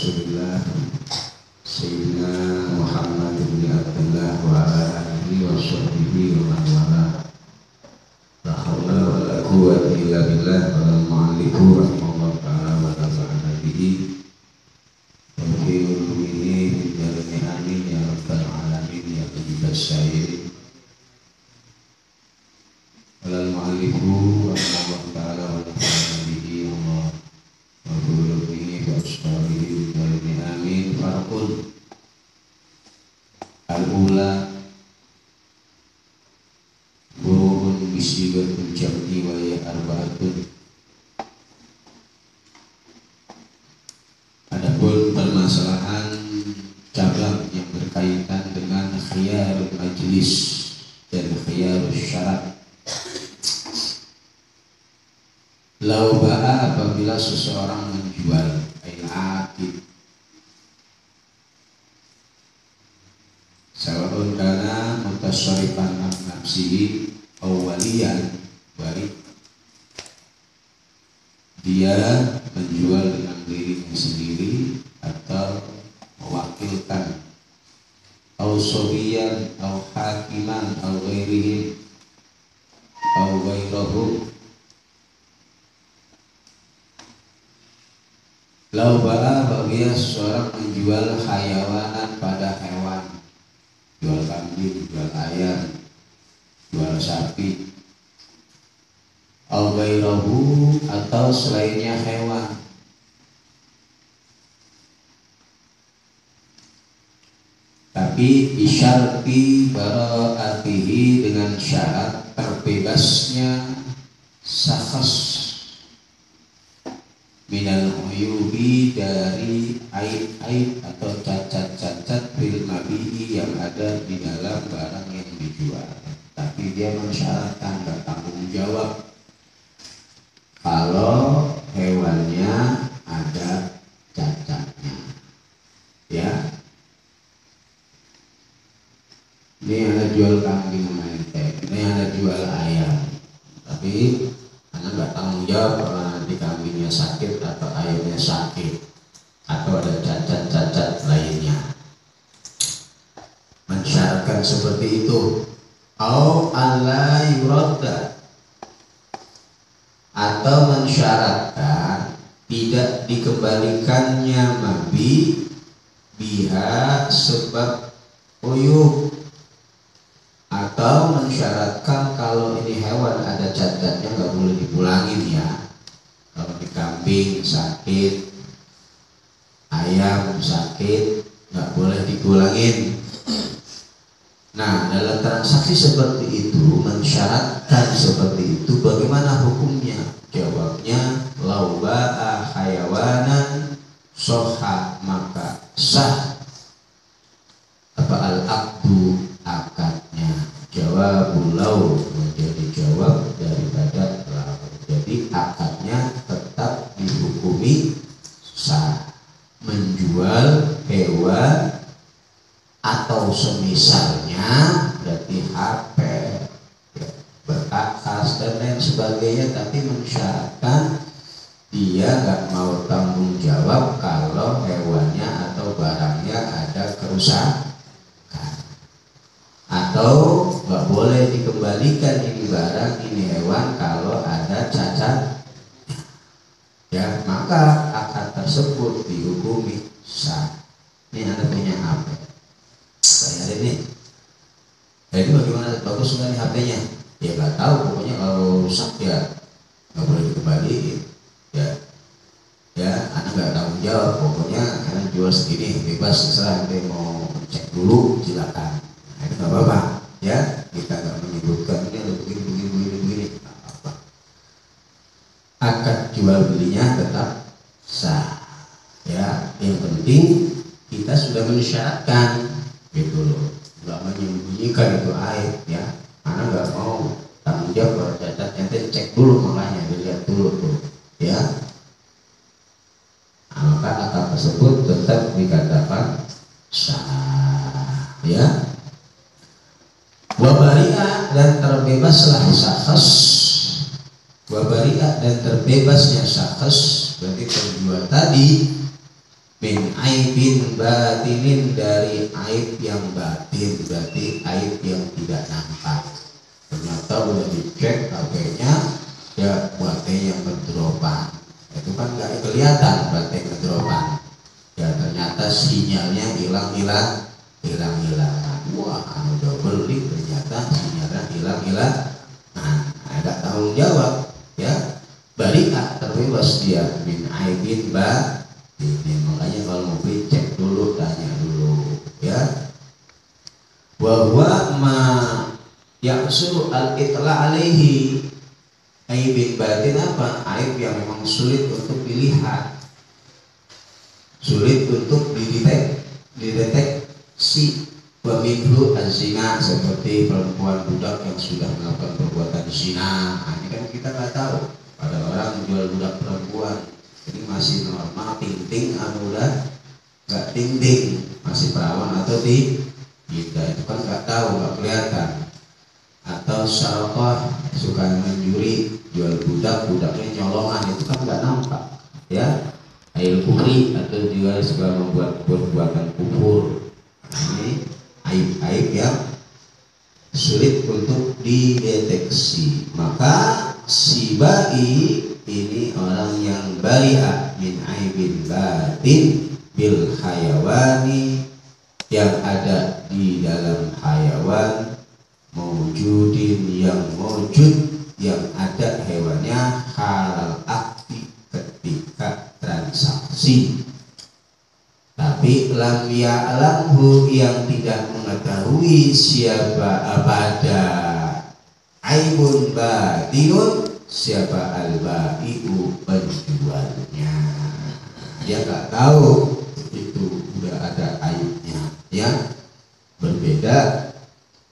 Rasulillah Sayyidina Muhammad bin Abdullah wa ala alihi wa sahbihi wa man wala. La haula wa la quwwata illa billah. Wa al-mu'allifu rahimahullah ta'ala wa nafa'ana bihi wa fi ulumihi min jalani amin ya rabbal alamin ya qayyibas syairin. Wa al-mu'allifu rahimahullah ta'ala wa nafa'ana bihi Allah wa fi ulumihi wa ashabihi min jalani amin. Farqun al-ula buruhun bisigatul jam'i wa ya arba'atun. Adapun permasalahan cabang yang berkaitan dengan khiyarul majlis dan khiyarul syarat. Lau ba'a apabila seseorang menjual al-aqid sawa'un kana mutasyarifan nafsihi awwaliyan, baik dia menjual dengan dirinya sendiri atau mewakilkan au sobiyan au hakiman au ghairihim au ghairahum. Lau ba'a apabila seseorang menjual hayawanan pada hewan, jual kambing, jual ayam, jual sapi, au ghairahu atau selainnya hewan, tapi bisyarti bara'atihi dengan syarat terbebasnya sakhs minal uyubi dari aib-aib atau cacat-cacat fil mabi'i yang ada di dalam barang yang dijual. Tapi dia mensyaratkan bertanggung jawab kalau hewannya ada cacatnya. Ya, ini ada jual kambing sama ente, ini ada jual ayam, tapi anda nggak tanggung jawab kalau nanti kambingnya sakit atau ayamnya sakit atau ada cacat-cacat lainnya. Mensyaratkan seperti itu. Au alla yuradda, atau mensyaratkan tidak dikembalikannya mabi biha sebab uyub, atau mensyaratkan kalau ini hewan ada cacatnya nggak boleh dipulangin ya. Kalau di kambing sakit, ayam sakit, nggak boleh dipulangin. Nah, dalam transaksi seperti itu, mensyaratkan seperti itu, bagaimana hukumnya? Jawabnya, lau ba'a hayawanan soha, maka sah apa al-aqdu, akadnya. Jawab lau menjadi jawab daripada lau. Jadi akadnya tetap dihukumi sah. Menjual hewan atau semisalnya, berarti HP, berkakas dan lain sebagainya, tapi mensyaratkan dia nggak mau tanggung jawab kalau hewannya atau barangnya ada kerusakan, atau nggak boleh dikembalikan ini barang, ini hewan kalau ada cacat. Ya, maka akad tersebut dihukumi sah. Ini Anda punya HP, saya ini. Jadi bagaimana, bagus nggak nih HP-nya? Ya nggak tahu, pokoknya kalau rusak ya nggak boleh dikembaliin. Ya, Anda nggak tanggung jawab. Pokoknya Anda jual segini, bebas, terserah. Anda mau cek dulu, silakan. Nah, itu nggak apa-apa. Ya, kita nggak menyebutkan ini ada begini. Nggak apa-apa. Akad jual belinya tetap sah. Ya, yang penting kita sudah mensyaratkan, gitu loh, nggak menyembunyikan itu aib ya. Karena nggak mau tanggung jawab kalau cacat, ente cek dulu, makanya dilihat dulu tuh ya. Nah, maka akad tersebut tetap dikatakan sah ya. Wabari'a, dan terbebaslah sakhs. Wabari'a, dan terbebasnya sakhs, berarti penjual tadi min aibin batinin, dari aib yang batin, berarti aib yang tidak nampak. Ternyata udah dicek HP-nya, ya baterai yang ngedropan, itu kan nggak kelihatan baterai ngedropan, ya ternyata sinyalnya hilang-hilangan. Wah, udah beli ternyata sinyalnya hilang-hilang. Nah, ada tanggung jawab, ya bari'ah, terbebas dia min aibin batinin. Makanya kalau mau beli cek dulu, tanya dulu, ya. Wa huwa ma yaqsuru al-itla alaihi. Aibin batin apa? Aib yang memang sulit untuk dilihat, sulit untuk dideteksi. Wa minhu az-zina, seperti perempuan budak yang sudah melakukan perbuatan zina. Nah, ini kan kita nggak tahu, ada orang menjual budak perempuan, jadi masih normal ting-ting, udah nggak ting-ting, masih perawan atau tidak, itu kan nggak tahu, nggak kelihatan. Atau syarqah, suka mencuri, jual budak, budaknya nyolongan, itu kan nggak nampak, ya. Ail kufri, atau juga suka membuat perbuatan kufur. Ini aib-aib yang sulit untuk dideteksi. Maka si ba'i ini orang yang bari'a min aibin batin bil hayawani, yang ada di dalam hayawan, mawjudin yang mawjud, yang ada hewannya, halal akti, ketika transaksi. Tapi lam ya'lamhu, yang tidak mengetahui siapa pada aibun batinun, siapa al-ba'i'u, penjualnya. Dia nggak tahu itu udah ada aibnya, ya. Berbeda,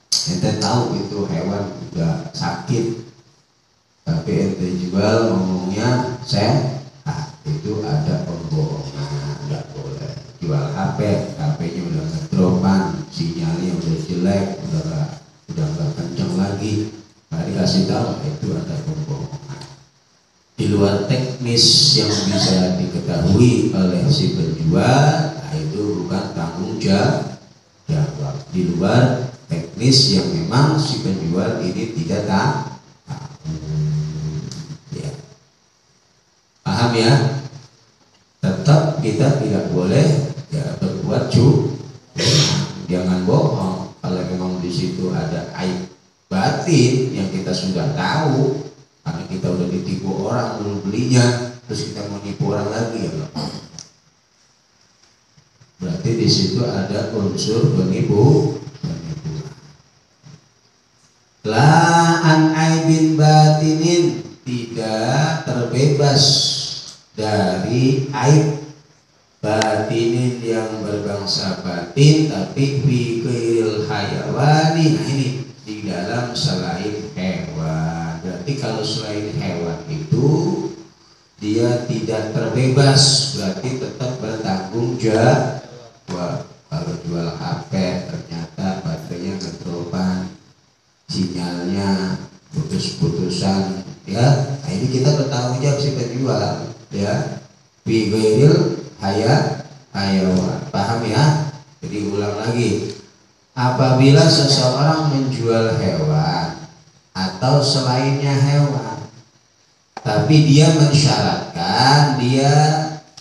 ente tahu itu hewan udah sakit, tapi ente jual ngomongnya sehat, itu ada pembohongan, nggak boleh. Jual HP-nya udah ngedropan, sinyalnya udah jelek, udah nggak kenceng lagi, nggak dikasih tahu, itu ada pembohongan. Di luar teknis yang bisa diketahui oleh si penjual, nah itu bukan tanggung jawab. Di luar teknis yang memang si penjual ini tidak tahu, ya. Paham ya? Tetap kita tidak boleh, ya, berbuat jangan bohong. Kalau memang di situ ada aib batin yang kita sudah tahu, karena kita udah ditipu orang dulu belinya, terus kita mau nipu orang lagi, ya, berarti di situ ada unsur penipuan. La an aibin batinin, tidak terbebas dari aib batinin yang berbangsa batin, tapi fi ghairil hayawani. Nah, ini di dalam selain hewan. Berarti kalau selain hewan itu dia tidak terbebas, berarti tetap bertanggung jawab. Kalau jual HP ternyata baterainya ngedropan, sinyalnya putus-putusan, ya. Nah, ini kita bertanggung jawab si penjual, ya. Fi ghairil hayawan. Paham ya? Jadi ulang lagi, apabila seseorang menjual hewan atau selainnya hewan, tapi dia mensyaratkan dia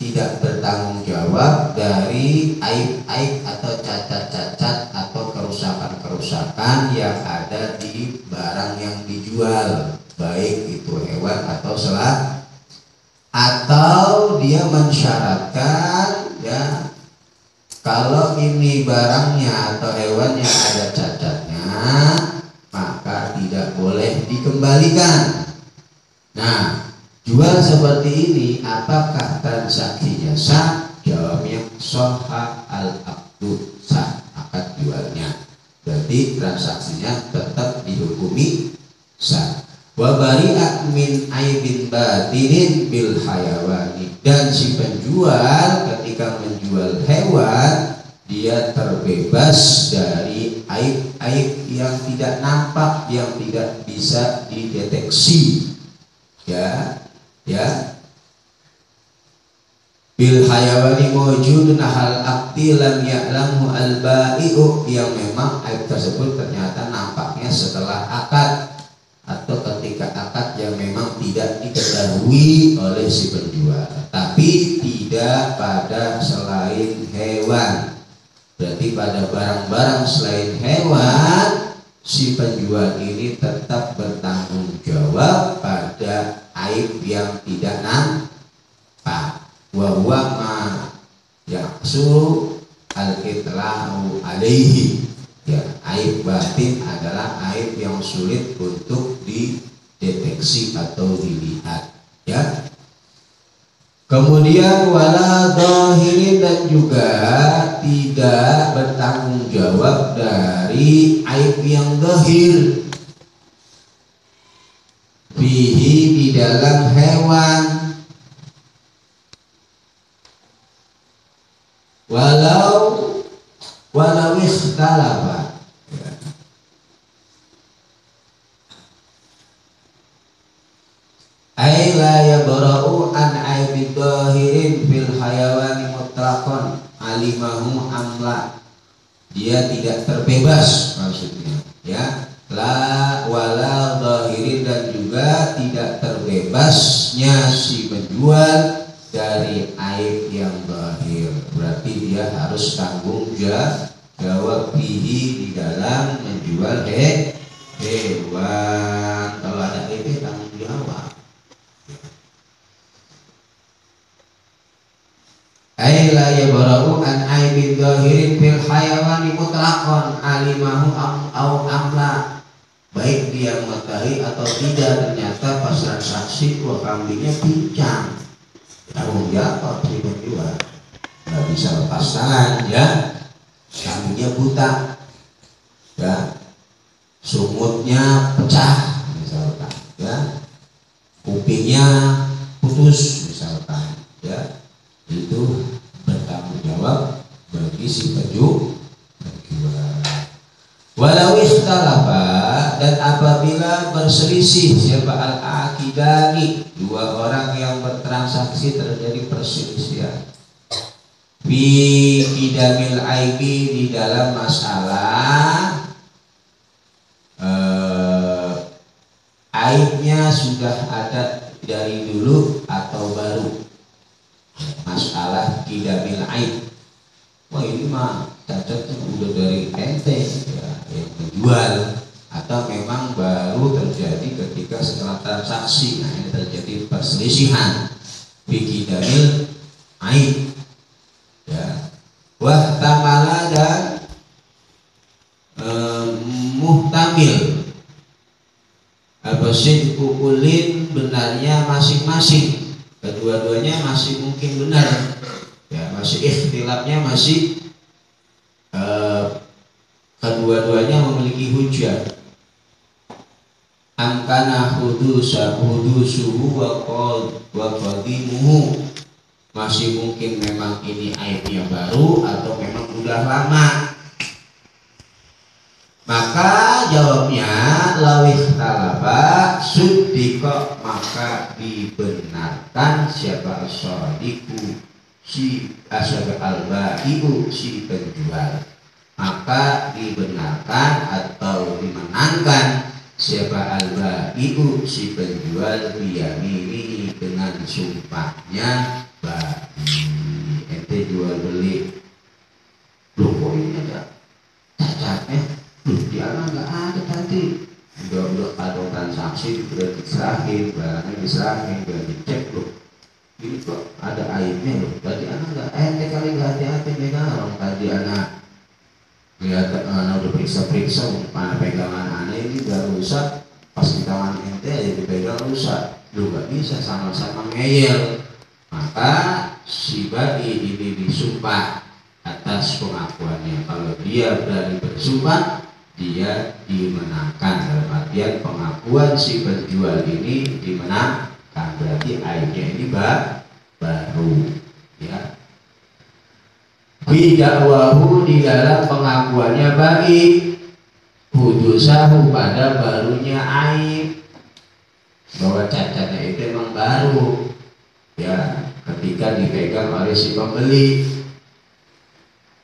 tidak bertanggung jawab dari aib-aib atau cacat-cacat atau kerusakan-kerusakan yang ada di barang yang dijual, baik itu hewan atau atau dia mensyaratkan, ya, kalau ini barangnya atau hewannya ada cacatnya, maka tidak boleh dikembalikan. Nah, jual seperti ini, apakah transaksinya sah? Jawabnya sahha al-aqdu, sah akad jualnya. Berarti transaksinya tetap dihukumi sah. Wa bari'a min aibin batinin bil hayawani, dan si penjual ketika menjual hewan dia terbebas dari aib-aib yang tidak nampak, yang tidak bisa dideteksi. Ya. bil hayawani mawjudun hal akti lam ya'lamu al bai'u, yang memang aib tersebut ternyata nampaknya setelah akad atau ketika akad yang memang tidak diketahui oleh si penjual, tapi tidak pada selain hewan. Berarti pada barang-barang selain hewan si penjual ini tetap bertanggung jawab pada aib yang tidak nampak. Wa huwa ma yaqsuru al-itlahu alaihi. Ya, aib batin adalah aib yang sulit untuk dideteksi atau dilihat. Ya. Kemudian wala dhahirin, dan juga tidak bertanggung jawab dari aib yang zahir. Fihi, di dalam hewan. Walau ikhtalafa, ay la yabra'u an aibi dhahirin fil hayawani mutlaqan alimahu amla, dia tidak terbebas maksudnya, ya. Wala dhahirin, dan juga tidak terbebasnya si penjual dari aib yang zahir. Berarti dia harus tanggung jawab bihi, di dalam menjual hewan. Kalau ada aib tanggung jawab. Ay la yabra'u an aibin zahirin fil hayawani mutlaqan alimahu au amla, baik dia mengetahui atau tidak, ternyata pas transaksi kambingnya pincang, tanggung jawab si penjual, nggak bisa lepas tangan, ya. Kambingnya buta, ya, sumutnya pecah misalkan, ya, kupingnya putus misalkan, ya, itu bertanggung jawab bagi si penjual. Walau ikhtalafa, dan apabila berselisih siapa al-akidani, dua orang yang bertransaksi terjadi perselisihan, fi kidamil aibi, di dalam masalah aibnya sudah ada dari dulu atau baru, masalah kidamil aib. Wah, ini mah cacat udah dari ente, ya, yang menjual, atau memang baru terjadi ketika setelah transaksi. Nah, ini terjadi perselisihan fi kidamil aib, ya. Wah tamala, dan muhtamil abasid kukulin, benarnya masing-masing, kedua-duanya masih mungkin benar, ya, masih ikhtilafnya masih kedua-duanya memiliki hujah. Angkana hudusuhu wa qadimuhu, masih mungkin memang ini aibnya baru atau memang udah lama. Maka jawabnya lawih talaba suddiqa, maka dibenarkan siapa as-sadiqu, si asyabi al-ba'i'u, si penjual, maka dibenarkan atau dimenangkan siapa al-ba'i'u, si penjual, biyamini, dengan sumpahnya ba'i. Ente jual beli, loh kok ini ada cacatnya, loh di alam nggak ada tadi, udah ada transaksi, udah diserahin, barangnya diserahin, udah dicek, loh ini kok ada aibnya, loh tadi anak nggak, ente kali nggak hati-hati megang, orang tadi anak lihat anak udah periksa-periksa, mana pegangan anak ini udah rusak, pas di tangan ente aja dipegang rusak, lu nggak bisa, sama-sama ngeyel. Maka si ba'i ini disumpah atas pengakuannya. Kalau dia berani bersumpah, dia dimenangkan, dalam artian pengakuan si penjual ini dimenangkan, berarti aibnya ini baru, ya. Bidakwahu, di dalam pengakuannya bagi hudusahu, pada barunya aib, bahwa cacatnya itu memang baru, ya. ketika dipegang oleh si pembeli.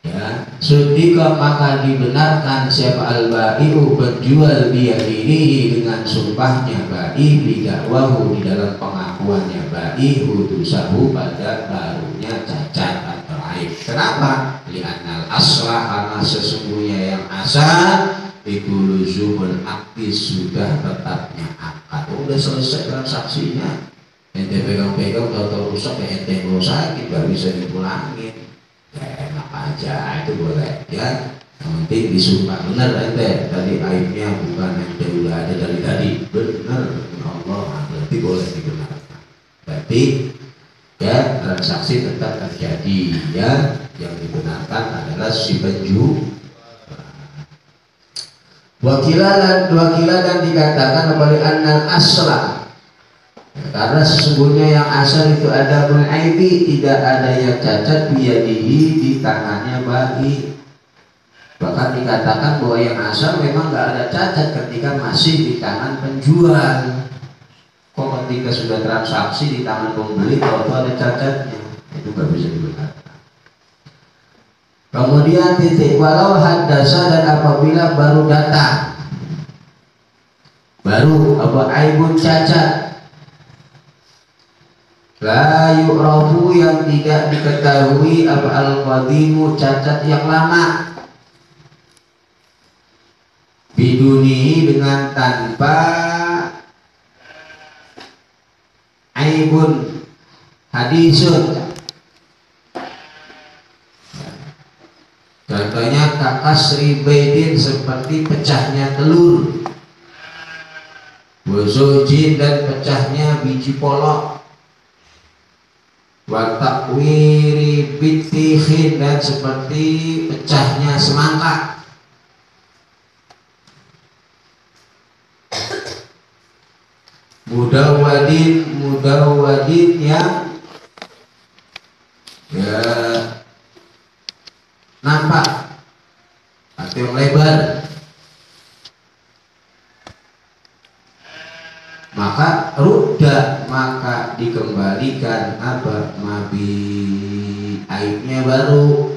Ya, sudika maka dibenarkan siapa al-bai'u penjual biyadirihi dengan sumpahnya bai bidakwahu di dalam pengakuannya bai hudusahu pada barunya cacat atau aib. Kenapa? Li'annal aslah, karena sesungguhnya yang asal itu luzumul akdi, sudah tetapnya akad. Udah selesai transaksinya, ente pegang-pegang tahu-tahu rusak ya ente rusakin, gak bisa dipulangin. Enak aja, itu boleh ya. Yang penting disumpah benar ente tadi aibnya bukan ente udah ada dari tadi, benar Allah, berarti boleh dibenarkan. Berarti ya transaksi tetap terjadi ya. Yang dibenarkan adalah si penjual. Wakilan dan dikatakan oleh annal asla, karena sesungguhnya yang asal itu ada mulaibi, tidak ada yang cacat biyadihi di tangannya bai. Bahkan dikatakan bahwa yang asal memang nggak ada cacat ketika masih di tangan penjual. Kok ketika sudah transaksi di tangan pembeli kalau ada cacatnya, itu nggak bisa dibenarkan. Kemudian titik walau hadasa, dan apabila baru datang, baru apa aibun cacat, la yu'rafu yang tidak diketahui apa al-qadimu cacat yang lama, biduni dengan tanpa aibun hadisun. Contohnya kakasri baidin, seperti pecahnya telur, wazojin, dan pecahnya biji polok, watakwiri bitihin, dan seperti pecahnya semangka. Mudawadin yang ya nampak atau yang lebar, maka rudda, maka dikembalikan apa mabi aibnya baru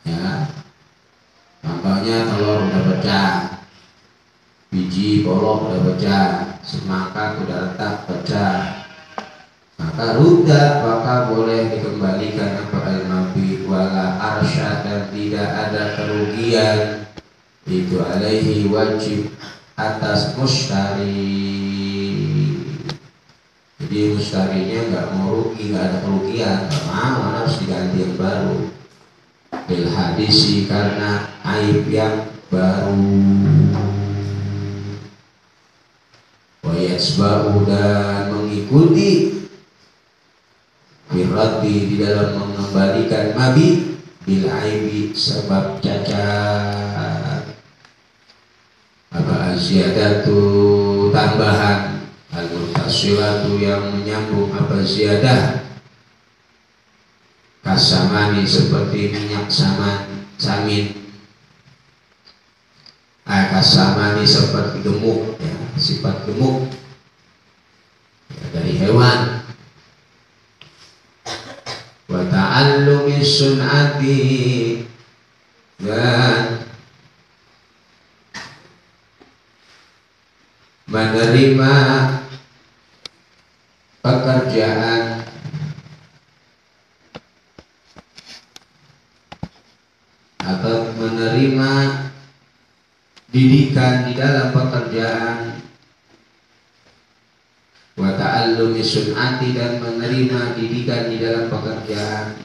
ya. Contohnya telur udah pecah, biji polok udah pecah, semangka udah retak pecah, maka rudda, maka boleh dikembalikan apa al-mabi wala arsya, dan tidak ada kerugian itu alaihi wajib atas mustari. Jadi mustarinya nggak mau rugi, nggak ada kerugian, nggak mau, harus diganti yang baru. Bil hadisi, karena aib yang baru. Wayasba'u, dan mengikuti birati, di dalam mengembalikan mabi bil aibi, sebab cacat. Apa asyadatu, tambahan, al-mutasilatu, yang menyambung apa ziyadah, kasamani, seperti minyak samin, kasamani seperti gemuk ya, sifat gemuk ya, dari hewan. Wa ta'allumi sun'ati, dan menerima pekerjaan atau menerima didikan di dalam pekerjaan. Wa ta'allumi sun'ati, dan menerima didikan di dalam pekerjaan,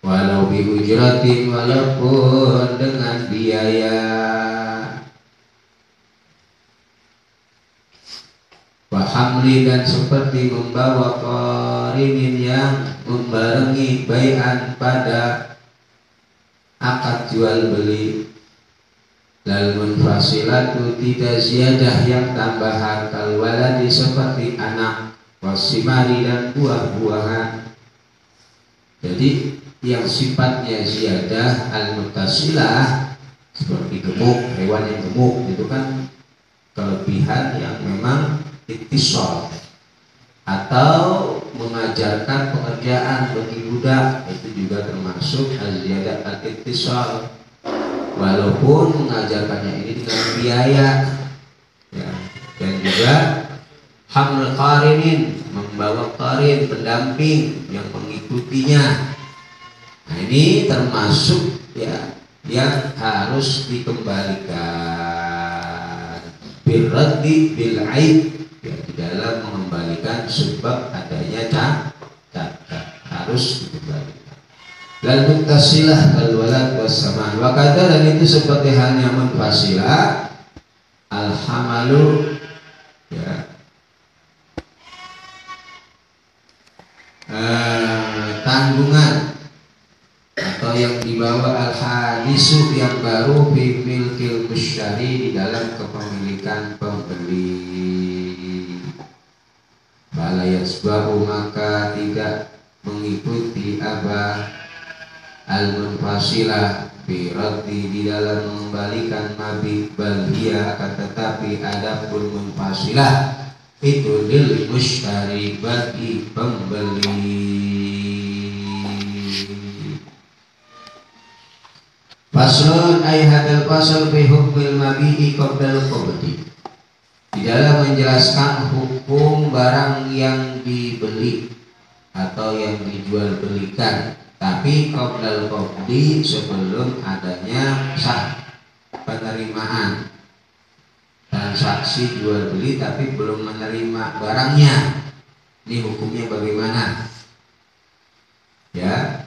walau bi ujratin, walaupun dengan biaya. Wa hamli, dan seperti membawa qarinin, yang membarengi bai'an pada akad jual beli. Lal munfasilatu, tidak ziyadah yang tambahan, kal waladi, seperti anak, wasimari, dan buah-buahan. Jadi yang sifatnya ziyadah al-muttasilah, seperti gemuk, hewan yang gemuk itu kan kelebihan yang memang ittisal, atau mengajarkan pekerjaan bagi budak, itu juga termasuk al-ziyadah al-ittisal, walaupun mengajarkannya ini dengan biaya ya. Dan juga hamil qarinin, membawa qarin pendamping yang mengikutinya. Nah ini termasuk ya yang harus dikembalikan bil raddi bil aib ya, di dalam mengembalikan sebab adanya cacat harus dikembalikan. Lalu tasilah al walad wassaman wa kadza, dan itu seperti halnya munfasilah al hamalu ya, tanggungan atau yang dibawa al-hadisu yang baru fi milkil musyari, di dalam kepemilikan pembeli. Bala yasbahu, maka tidak mengikuti abah al-munfasilah fi raddi, di dalam mengembalikan mabit, bal hiya, akan tetapi adapun munfasilah itu lil musyari, bagi pembeli. Faslun ay hadal fasl fi hukmil mabi'i qabla al-qabdi, di dalam menjelaskan hukum barang yang dibeli atau yang dijual belikan, tapi qabla al-qabdi, sebelum adanya sah penerimaan, transaksi jual beli tapi belum menerima barangnya. Ini hukumnya bagaimana? Ya,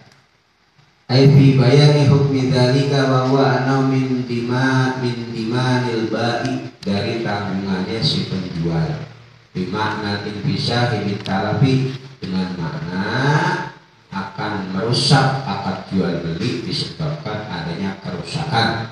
ai fi bayani hukmi dzalika wa huwa anna min dimanil ba'i, dari tanggungannya si penjual, bimakna infisahi bitalafi, dengan makna akan merusak akad jual beli disebabkan adanya kerusakan,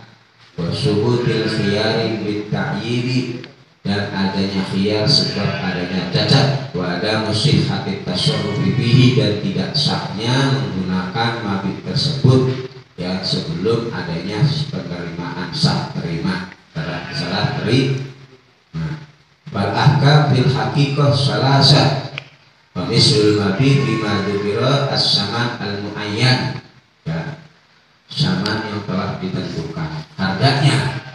wa subutil khiyari bit ta'yiri, dan adanya khiyar sebab adanya cacat, wa ada musihhatit tasarrufi bihi, dan tidak sahnya menggunakan mabit tersebut ya sebelum adanya penerimaan sah terima, salah terima. Bal ahkam fil haqiqah salasa, wa mislul mabit bima dzukira as-saman al-muayyan ya, saman yang telah ditentukan harganya.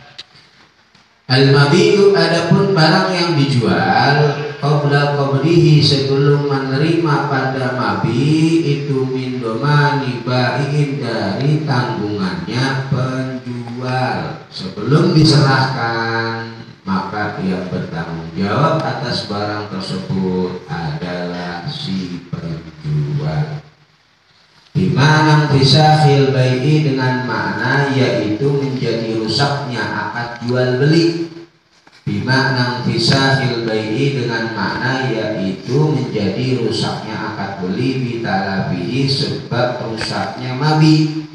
Al-mabi'u, adapun barang yang dijual qabla qablihi, sebelum menerima pada mabi itu, min domani ba'iin, dari tanggungannya penjual. Sebelum diserahkan, maka dia bertanggung jawab atas barang tersebut adalah si penjual. Dimana fisahil bai'i, dengan makna yaitu menjadi rusaknya akad jual beli. Bimakna fisahil bai'i, dengan makna yaitu menjadi rusaknya akad beli, bitalabihi, sebab rusaknya mabi.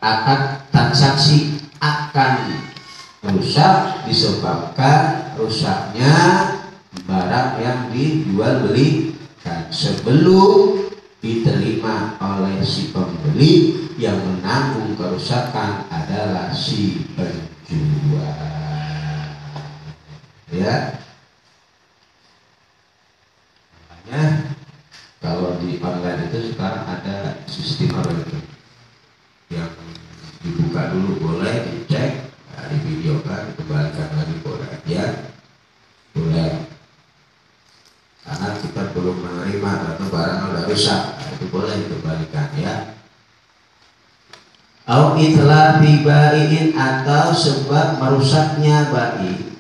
Akad transaksi akan rusak disebabkan rusaknya barang yang dijual belikan sebelum diterima oleh si pembeli. Yang menanggung kerusakan adalah si penjual ya. Makanya kalau di online itu sekarang ada sistem apa itu, yang dibuka dulu boleh, dicek, divideokan, dikembalikan lagi boleh ya, boleh. Karena kita belum menerima atau barang sudah rusak, itu boleh dikembalikan ya. Au itlafi ba'iin, atau sebab merusaknya ba'i.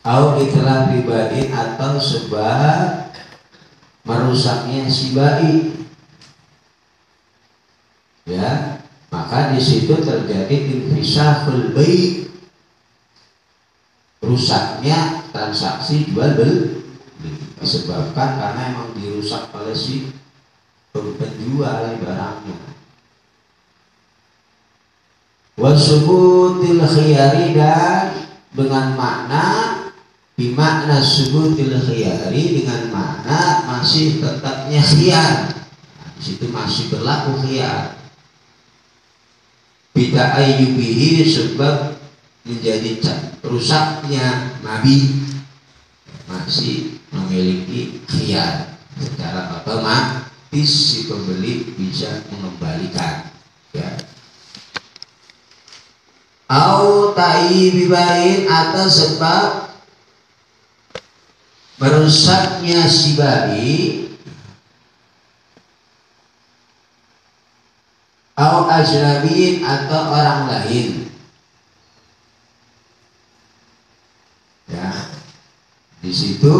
Au itlafi ba'iin, atau sebab merusaknya si ba'i ya, maka di situ terjadi infisahul bai', rusaknya transaksi jual beli, disebabkan karena emang dirusak oleh si penjual barangnya. Wasubutil khiyari, dan dengan makna bimakna subutil khiyari, dengan makna masih tetapnya khiyar. Di situ masih berlaku khiyar. Bida ayyubihi, sebab menjadi rusaknya Nabi masih memiliki khiyar, secara otomatis si pembeli bisa mengembalikan, ya. Au bibain, atau sebab merusaknya si bayi, au ajnabiin, atau orang lain, ya. Di situ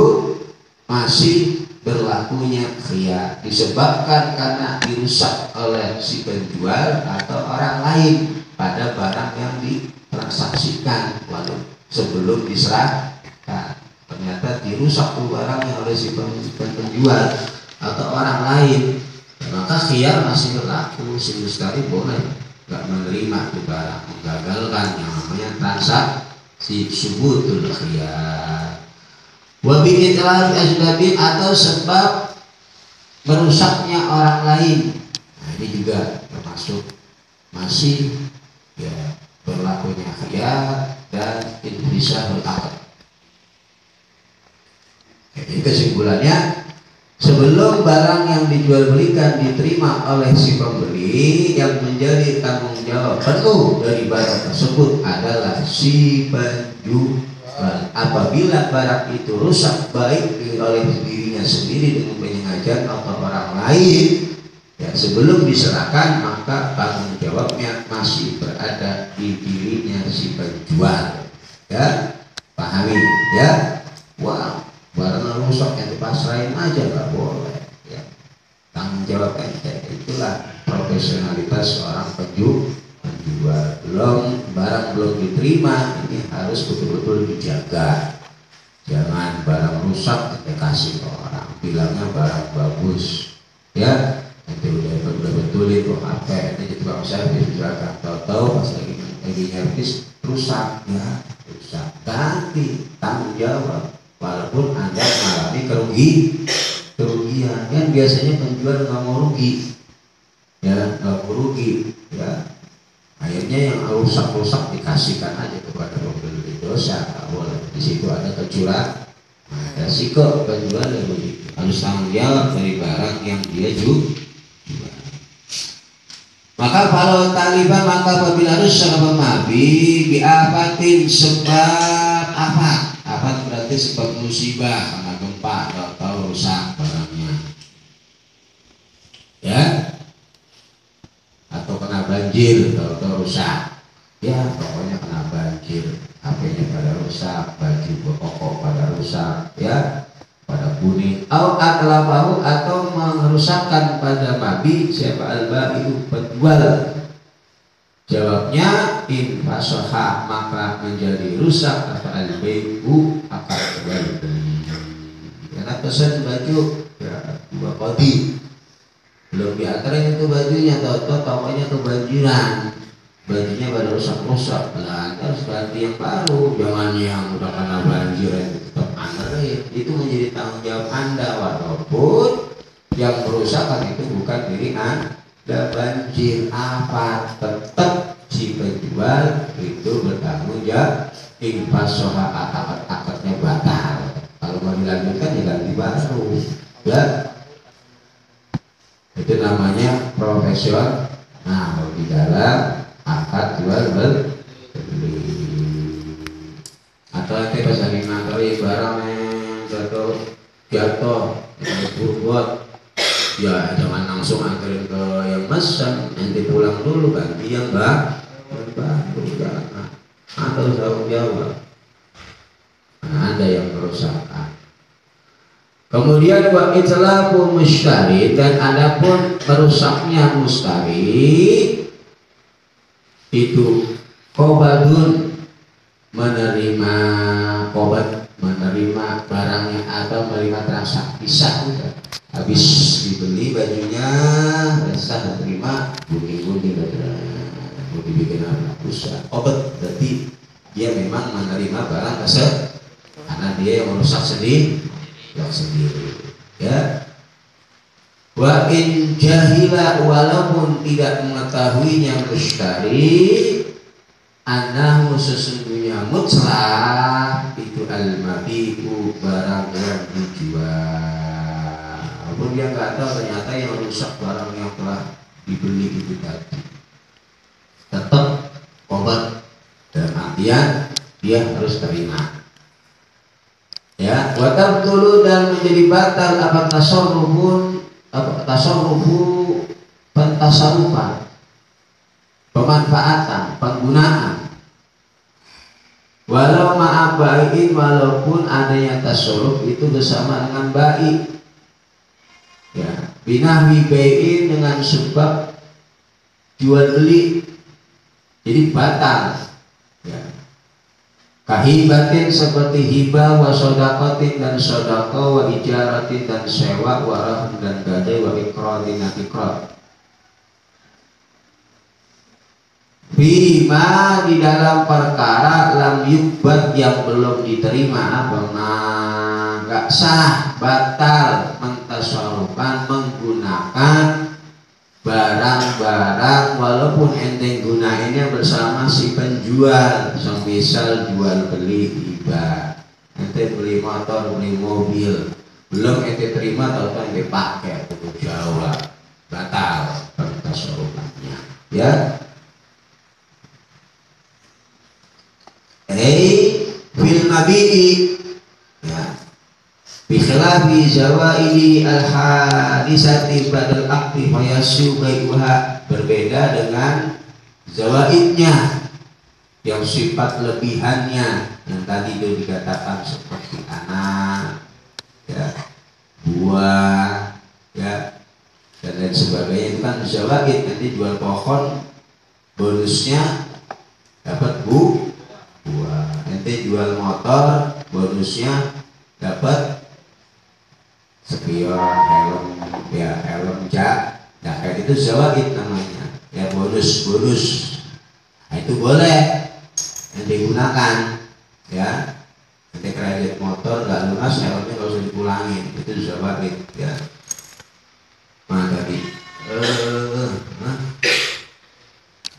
masih berlakunya khiyar, disebabkan karena dirusak oleh si penjual atau orang lain pada barang yang ditransaksikan lalu sebelum diserahkan. Ternyata dirusak tuh barangnya oleh si penjual atau orang lain, maka khiyar masih berlaku. Si mustari boleh nggak menerima tuh barang, menggagalkan yang namanya transaksi subutul khiyar. Wabi itlaf ajnabin, atau sebab merusaknya orang lain. Nah, ini juga termasuk masih, ya, berlakunya khiyar dan itu bisa berakad. Jadi kesimpulannya, sebelum barang yang dijual belikan diterima oleh si pembeli, yang menjadi tanggung jawab penuh dari barang tersebut adalah si penjual. Apabila barang itu rusak baik oleh dirinya sendiri dengan penyengajaan atau orang lain, ya, sebelum diserahkan, maka tanggung jawabnya masih berada di dirinya si penjual, ya. Pahami, ya. Wah, barang rusak yang dipasrahin aja nggak boleh, ya. Tanggung jawab itulah profesionalitas seorang penjual. Barang belum diterima, ini harus betul-betul dijaga. Jangan barang rusak kita kasih ke orang, bilangnya barang bagus, ya. Nanti udah betulin kok apa, ini tukang servis misalkan, tahu-tahu pas lagi servis rusak, ya rusak, ganti, tanggung jawab. Walaupun Anda mengalami kerugian, kan biasanya penjual nggak mau rugi, ya, nggak mau rugi, ya. Akhirnya yang rusak-rusak dikasihkan aja kepada pembeli, dosa nggak boleh. Di situ ada kecurangan, ada risiko penjual yang begitu, harus tanggung jawab dari barang yang dia jual. Maka kalau taliban, maka apabila rusak pemabi biafatin, sebab apa? Apa berarti sebab musibah, karena gempa atau rusak barangnya, ya, atau kena banjir atau rusak, ya pokoknya kena banjir, HP-nya pada rusak, baju pokok pada rusak, ya, pada kuning, atau merusakkan pada babi, siapa al-ba'i, penjual. Jawabnya in fasoha, maka menjadi rusak atau al-bai'u, akad jual beli. Karena pesan baju, ya, 2 kodi belum diantarin itu bajunya, tokonya kebanjiran, bajunya pada rusak-rusak, nah harus ganti yang baru, jangan yang udah kena banjir tetap anterin. Itu menjadi tanggung jawab Anda, walaupun yang merusakkan itu bukan diri Anda. Banjir apa, tetap si penjual itu bertanggung jawab. Infasoha, akadnya batal, kalau mau dilanjutkan ya ganti baru, ya. Itu namanya profesional. Nah, di dalam akad jual beli. Atau nanti pas lagi ngantri barang yang jatuh buat, ya jangan langsung anterin ke yang pesan, nanti pulang dulu ganti yang baru, jangan. Anda tanggung jawab, nah, Anda yang merusakkan. Kemudian wa itlaful mushtari, dan adapun merusaknya mustari itu qobadun, menerima qobad, menerima barangnya atau menerima transaksi sah, habis dibeli bajunya sah, terima bunyi mau dibikin apa usah qobad, berarti dia memang menerima barang tersebut karena dia yang merusak sendiri, ya. Wa in jahila, walaupun tidak mengetahuinya mushtari, anahu sesungguhnya mutlak itu al-mabi'u barang yang dijual. Walaupun dia nggak tahu ternyata yang rusak barang yang telah dibeli itu tadi, tetap obat dalam artian dia harus terima. Ya, watar dulu dan menjadi batal apa tasarrufun apa tasarrufu pentasarrufan pemanfaatan penggunaan walau ma'abain walaupun adanya tasarruf itu bersama dengan baik ya binahwi bai'in dengan sebab jual beli jadi batal ya kahibatin seperti hibah wa sodakotin dan sodako wa ijaratin dan sewa wa rahun dan gadai wa ikrodin dan ikrod bima di dalam perkara lam yubad yang belum diterima abang gak sah batal mentasarufkan menggunakan barang-barang walaupun ente gunainnya bersama si penjual semisal jual beli hibah ente beli motor beli mobil belum ente terima atau ente pakai untuk Jawa batal pentasarufkannya ya. Fil mabi'i ya bikhilafi zawaidi al-hadisati badal akti fayasu bai'uha berbeda dengan zawaidnya yang sifat lebihannya yang tadi itu dikatakan seperti anak ya buah ya dan lain sebagainya itu kan zawaid nanti jual pohon bonusnya dapat buah nanti jual motor bonusnya dapat spion helm ya helm jaket itu zawaid namanya ya bonus nah, itu boleh yang digunakan ya nanti kredit motor nggak lunas helmnya nggak usah dipulangin itu zawaid ya mana tadi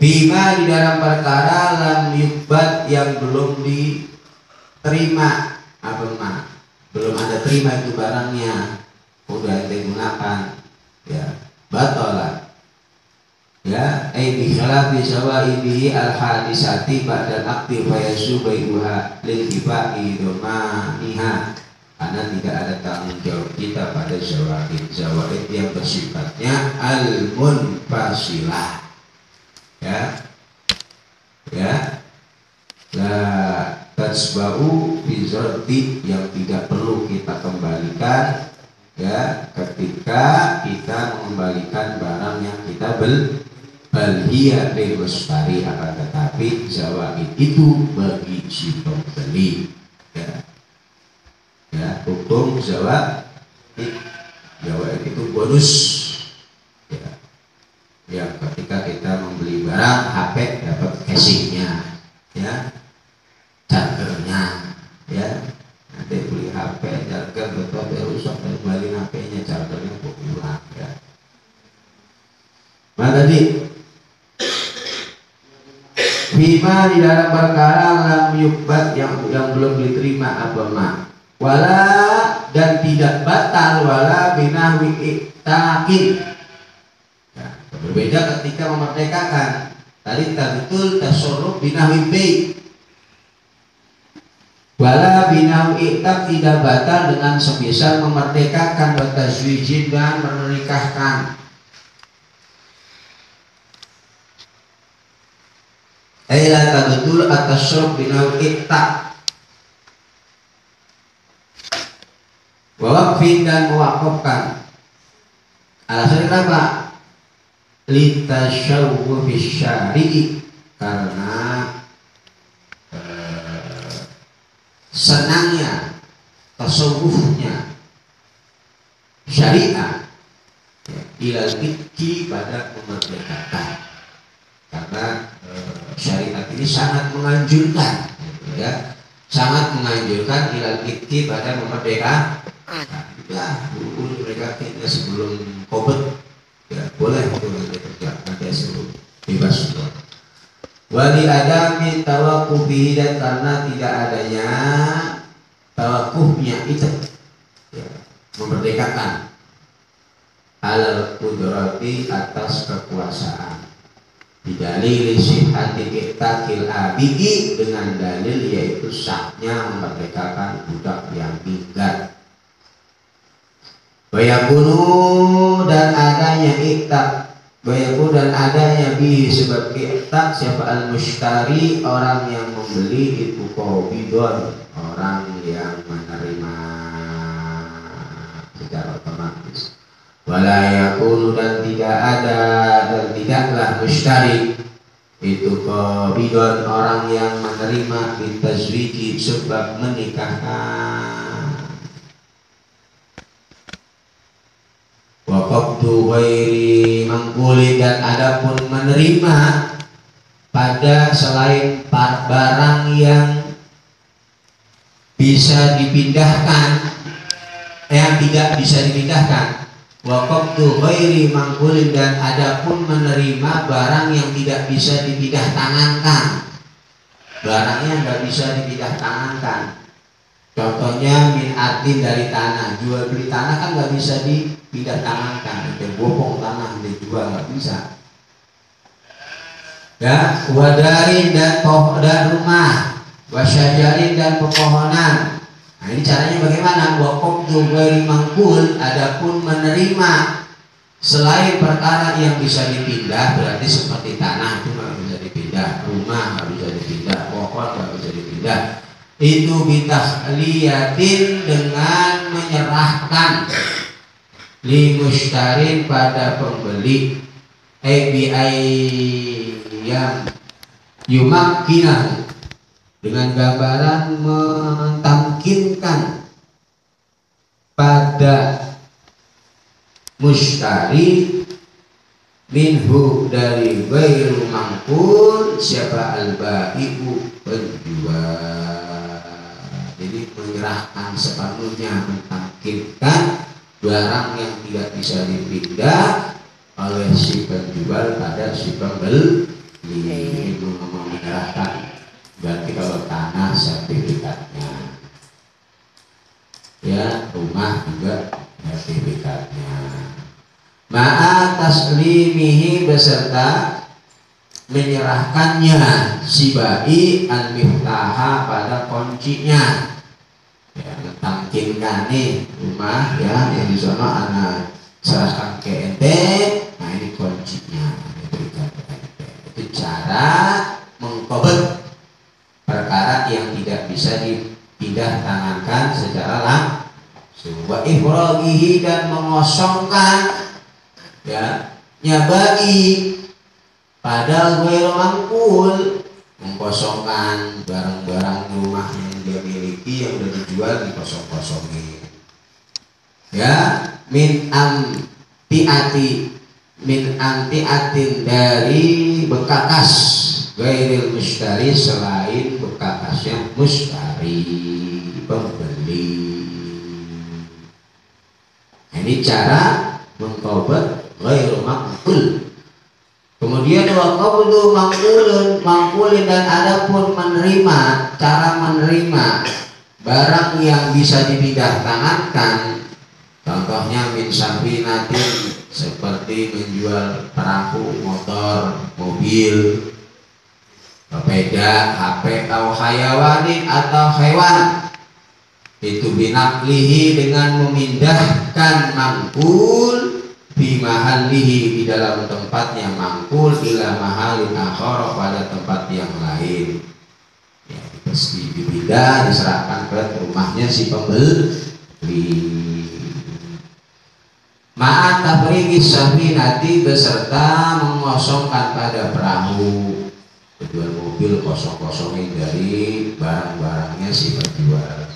bima di dalam perkara lam yubad yang belum diterima apa mah belum ada terima itu barangnya udah digunakan ya batalah ya bi khilafi sawaibihi al hadisati ba'dal akti fayasu bai'uha lil kibai domaniha karena tidak ada tanggung jawab kita pada zawaid yang bersifatnya al munfasilah ya la tasba'u bizarti yang tidak perlu kita kembalikan ya ketika kita mengembalikan barang yang kita balhiya lil mustari akan tetapi zawaid itu bagi si pembeli ya hukum zawaid itu bonus ya ketika kita membeli barang HP dapat casingnya ya chargernya ya nanti beli HP charger betul ya rusak kembali HP-nya chargernya pulang ya maka tadi bima di dalam perkara lam yubad yang belum diterima apa mak wala dan tidak batal wala binahwi iktaqin. Berbeda ketika memerdekakan. Tadi betul tasarruf binahwi bai'. Wala binahwi iktaq tidak batal dengan semisal memerdekakan wa tazwijin dan menikahkan. Aila tabtul at-tasarruf binahwi iktaq. Wa waqfin dan mewakafkan. Alasannya kenapa? Litashawwu bisyari'i karena senangnya tasawufnya syariat ilal fikhi pada memerdekakan karena syariat ini sangat menganjurkan ya sangat menganjurkan ilal fikhi pada memerdekakan ya dulu mereka kita sebelum COVID ya boleh itu nanti kerja nanti suruh bebas Wali adami tawakufi, dan karena tidak adanya tawakufnya itu, ya, memerdekakan alal kudrati atas kekuasaan, bidalil sihhati iqtakil abiki, dengan dalil yaitu sahnya memerdekakan budak yang minggat. Bayakunu, dan adanya iktak, bayakunu, dan adanya bi sebab iktak siapa al-mushtari, orang yang membeli itu qabidon, orang yang menerima secara otomatis. Wala yakunu, dan tidak ada, dan tidaklah mushtari itu qabidon, orang yang menerima bitazwiji sebab menikahkan. Wa qabdu ghairi mangkuli, dan adapun menerima pada selain barang yang bisa dipindahkan, yang tidak bisa dipindahkan. Wa qabdu ghairi mangkuli, dan adapun menerima barang yang tidak bisa dipindah tangankan, barangnya nggak bisa dipindah tangankan. Contohnya min artin, dari tanah, jual beli tanah kan nggak bisa dipindah tangankan, bopong tanah dijual nggak bisa. Ya, wadarin, dan rumah, wasyajarin, dan pepohonan. Nah, ini caranya bagaimana? Waqtu ghairi mangkul, adapun menerima selain perkara yang bisa dipindah, berarti seperti tanah itu nggak bisa dipindah, rumah nggak bisa dipindah, pohon nggak bisa dipindah. Itu bitahliyatin, dengan menyerahkan li mushtarin pada pembeli, yang yumakkinah, dengan gambaran mentamkinkan pada mushtari minhu, dari ghairu mangkul siapa al-bai'u, penjual. Jadi menyerahkan sepenuhnya, mentamkinkan barang yang tidak bisa dipindah oleh si penjual pada si pembeli. Itu menyerahkan. Berarti kalau tanah sertifikatnya, ya, rumah juga sertifikatnya. Ma'a taslimihi, beserta menyerahkannya si bai al-miftaha, pada kuncinya. Ya, tamkinkan nih rumah, ya, yang di sana anak serahkan ke ente, nah ini kuncinya, diberikan ke ente. Itu cara mengkobet perkara yang tidak bisa dipindah tangankan secara langsung. Wa ifragihi, dan mengosongkan, ya, nyabai pada ghairu mangkul, mengkosongkan barang-barang rumah yang dia miliki yang sudah dijual, dikosong-kosongin. Ya, min antiatin, dari bekakas ghairil mushtari, selain bekakasnya mushtari, pembeli. Ini cara mengkobat ghairu mangkul. Kemudian wa qabdu mangkulin, dan adapun menerima, cara menerima barang yang bisa dipindah tangankan. Contohnya min safinatin, seperti menjual perahu, motor, mobil, sepeda, HP, atau hayawanin, atau hewan. Itu binaklihi, dengan memindahkan mangkul bi mahallihi, di dalam tempatnya mangkul, ila mahalin akhara, pada tempat yang lain. Ya, pasti dipindah, diserahkan ke rumahnya si pembeli. Ma'at tafriqis safinati, beserta mengosongkan pada perahu. Penjual mobil kosong-kosongin dari barang-barangnya si penjual.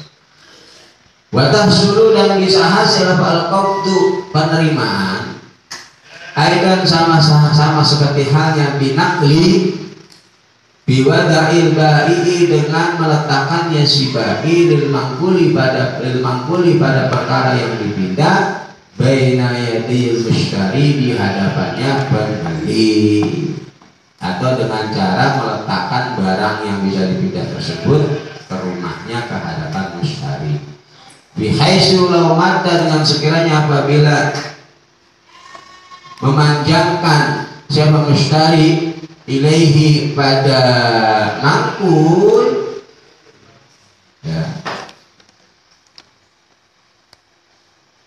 Wa tahsulu, dan bisa hasil al-qabdu, penerimaan. Aidan sama seperti halnya binakli, biwada'il ba'i, dengan meletakkannya si ba'i lil mangkuli pada perkara yang dipindah, baina yadil mushtari, di hadapannya pembeli. atau dengan cara meletakkan barang yang bisa dipindah tersebut ke rumahnya ke hadapan mustari. Bihaitsu law madda, dengan sekiranya apabila memanjangkan siapa mustari ilaihi pada mangkul,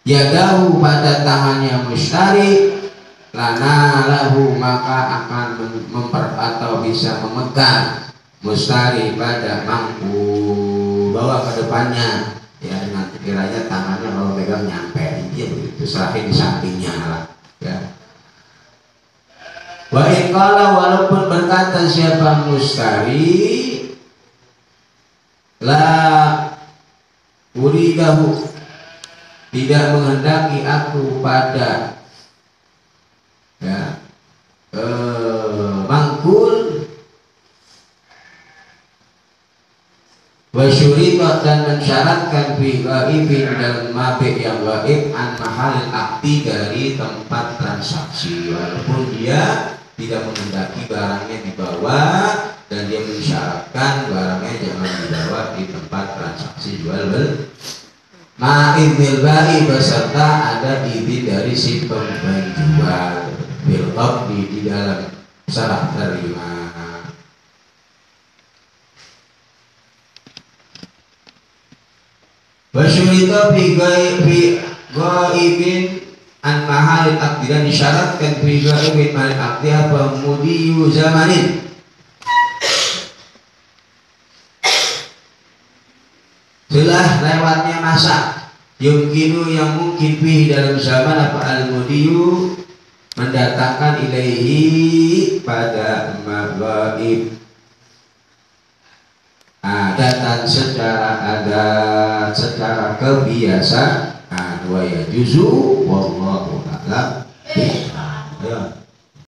ya dahu pada tangannya mustari, lana lahu maka akan atau bisa memegang mustari pada mangkul, bawa ke depannya ya, dengan kiranya tangannya kalau pegang nyampe, ya begitu, serahin di sampingnya lah ya. Wa iqala, walaupun berkata siapa mustari, la uridahu, tidak menghendaki aku pada ya mangkul, wasyuritat, dan mensyaratkan bi ghaibin dalam mabik yang gaib, an mahal akti, dari tempat transaksi, walaupun dia tidak menghendaki barangnya dibawa, dan dia mensyaratkan barangnya jangan dibawa di tempat transaksi jual beli. Ma'idil ba'i, beserta ada izin dari si penjual, bil qabdi, di dalam serah terima. Wasyurita fi ghaibin an mahal akdi, dan disyaratkan fi ghaibin mahal akdi apa mudiyu zamanin, telah lewatnya masa, yumkinu yang mungkin fi dalam zaman apa al-mudiyu mendatangkan ilaihi pada maghaib adatan secara adat, secara kebiasaan, wa yajuzu wallahu a'lam.